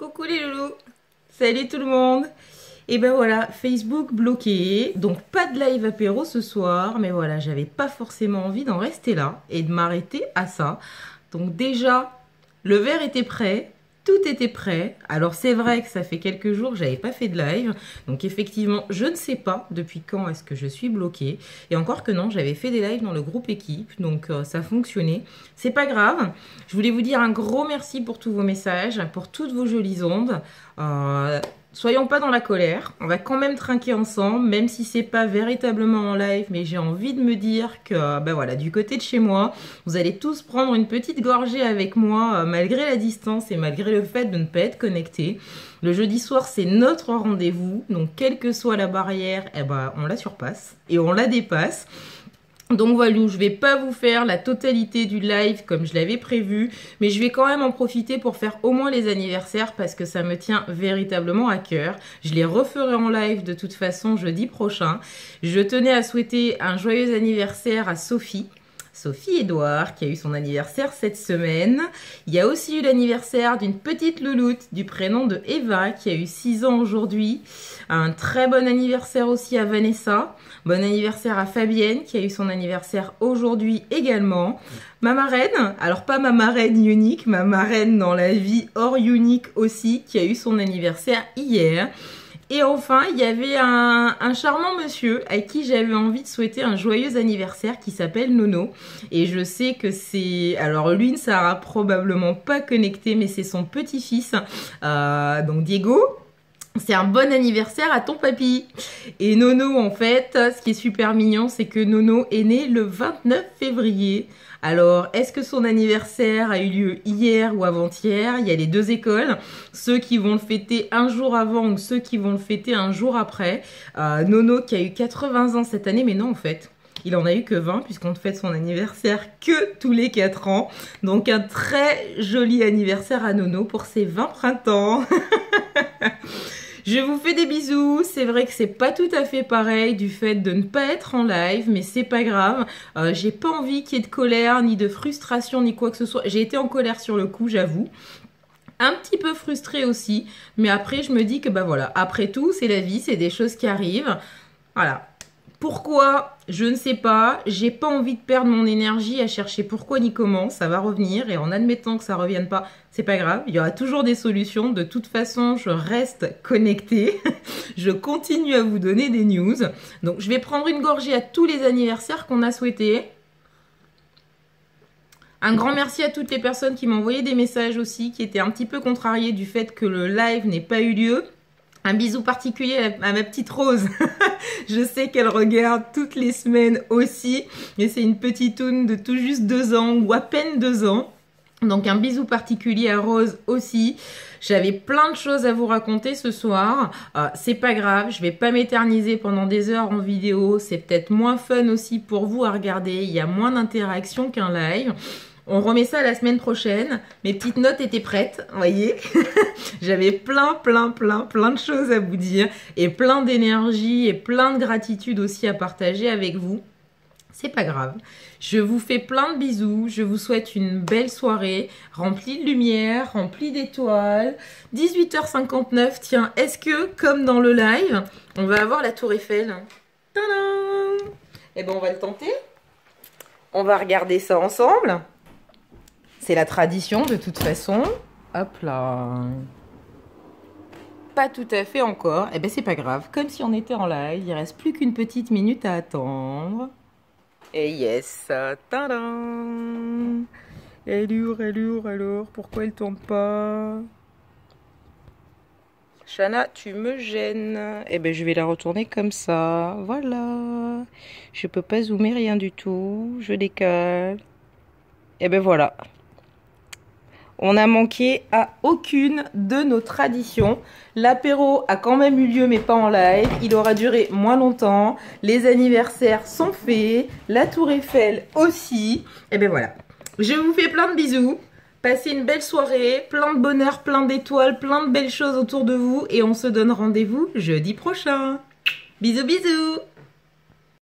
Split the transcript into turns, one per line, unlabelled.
Coucou les loulous. Salut tout le monde. Et ben voilà, Facebook bloqué, donc pas de live apéro ce soir, mais voilà, j'avais pas forcément envie d'en rester là et de m'arrêter à ça. Donc déjà, le verre était prêt, tout était prêt. Alors c'est vrai que ça fait quelques jours que j'avais pas fait de live, donc effectivement, je ne sais pas depuis quand est-ce que je suis bloquée. Et encore que non, j'avais fait des lives dans le groupe équipe, donc ça fonctionnait. C'est pas grave. Je voulais vous dire un gros merci pour tous vos messages, pour toutes vos jolies ondes. Soyons pas dans la colère, on va quand même trinquer ensemble, même si c'est pas véritablement en live, mais j'ai envie de me dire que, ben voilà, du côté de chez moi, vous allez tous prendre une petite gorgée avec moi, malgré la distance et malgré le fait de ne pas être connectés. Le jeudi soir, c'est notre rendez-vous, donc quelle que soit la barrière, eh ben, on la surpasse et on la dépasse. Donc voilà, je vais pas vous faire la totalité du live comme je l'avais prévu, mais je vais quand même en profiter pour faire au moins les anniversaires parce que ça me tient véritablement à cœur. Je les referai en live de toute façon jeudi prochain. Je tenais à souhaiter un joyeux anniversaire à Sophie Edouard qui a eu son anniversaire cette semaine. Il y a aussi eu l'anniversaire d'une petite louloute du prénom de Eva qui a eu 6 ans aujourd'hui. Un très bon anniversaire aussi à Vanessa. Bon anniversaire à Fabienne qui a eu son anniversaire aujourd'hui également. Ma marraine, alors pas ma marraine unique, ma marraine dans la vie hors unique aussi qui a eu son anniversaire hier. Et enfin, il y avait un charmant monsieur à qui j'avais envie de souhaiter un joyeux anniversaire qui s'appelle Nono. Et je sais que c'est... Alors lui ne sera probablement pas connecté, mais c'est son petit-fils, donc Diego. C'est un bon anniversaire à ton papy. Et Nono, en fait, ce qui est super mignon, c'est que Nono est né le 29 février. Alors, est-ce que son anniversaire a eu lieu hier ou avant-hier? Il y a les deux écoles, ceux qui vont le fêter un jour avant ou ceux qui vont le fêter un jour après. Nono qui a eu 80 ans cette année, mais non en fait. Il en a eu que 20 puisqu'on ne fête son anniversaire que tous les 4 ans. Donc un très joli anniversaire à Nono pour ses 20 printemps. Je vous fais des bisous, c'est vrai que c'est pas tout à fait pareil du fait de ne pas être en live, mais c'est pas grave. J'ai pas envie qu'il y ait de colère, ni de frustration, ni quoi que ce soit. J'ai été en colère sur le coup, j'avoue. Un petit peu frustrée aussi, mais après je me dis que bah voilà, après tout, c'est la vie, c'est des choses qui arrivent. Voilà. Pourquoi? Je ne sais pas. J'ai pas envie de perdre mon énergie à chercher pourquoi ni comment. Ça va revenir et en admettant que ça revienne pas, c'est pas grave. Il y aura toujours des solutions. De toute façon, je reste connectée. Je continue à vous donner des news. Donc, je vais prendre une gorgée à tous les anniversaires qu'on a souhaités. Un grand merci à toutes les personnes qui m'ont envoyé des messages aussi, qui étaient un petit peu contrariées du fait que le live n'ait pas eu lieu. Un bisou particulier à ma petite Rose. Je sais qu'elle regarde toutes les semaines aussi. Et c'est une petite toune de tout juste 2 ans ou à peine 2 ans. Donc un bisou particulier à Rose aussi. J'avais plein de choses à vous raconter ce soir. C'est pas grave, je vais pas m'éterniser pendant des heures en vidéo. C'est peut-être moins fun aussi pour vous à regarder. Il y a moins d'interaction qu'un live. On remet ça la semaine prochaine. Mes petites notes étaient prêtes, vous voyez. J'avais plein de choses à vous dire. Et plein d'énergie et plein de gratitude aussi à partager avec vous. C'est pas grave. Je vous fais plein de bisous. Je vous souhaite une belle soirée. Remplie de lumière, remplie d'étoiles. 18h59. Tiens, est-ce que, comme dans le live, on va avoir la tour Eiffel? Tadam! Eh ben, on va le tenter. On va regarder ça ensemble. C'est la tradition de toute façon. Hop là. Pas tout à fait encore. Eh ben c'est pas grave. Comme si on était en live. Il reste plus qu'une petite minute à attendre. Et yes. Tadam. Alors, pourquoi elle tourne pas? Shana, tu me gênes. Eh ben je vais la retourner comme ça. Voilà. Je peux pas zoomer rien du tout. Je décale. Et ben voilà. On n'a manqué à aucune de nos traditions. L'apéro a quand même eu lieu, mais pas en live. Il aura duré moins longtemps. Les anniversaires sont faits. La tour Eiffel aussi. Et ben voilà. Je vous fais plein de bisous. Passez une belle soirée. Plein de bonheur, plein d'étoiles, plein de belles choses autour de vous. Et on se donne rendez-vous jeudi prochain. Bisous, bisous.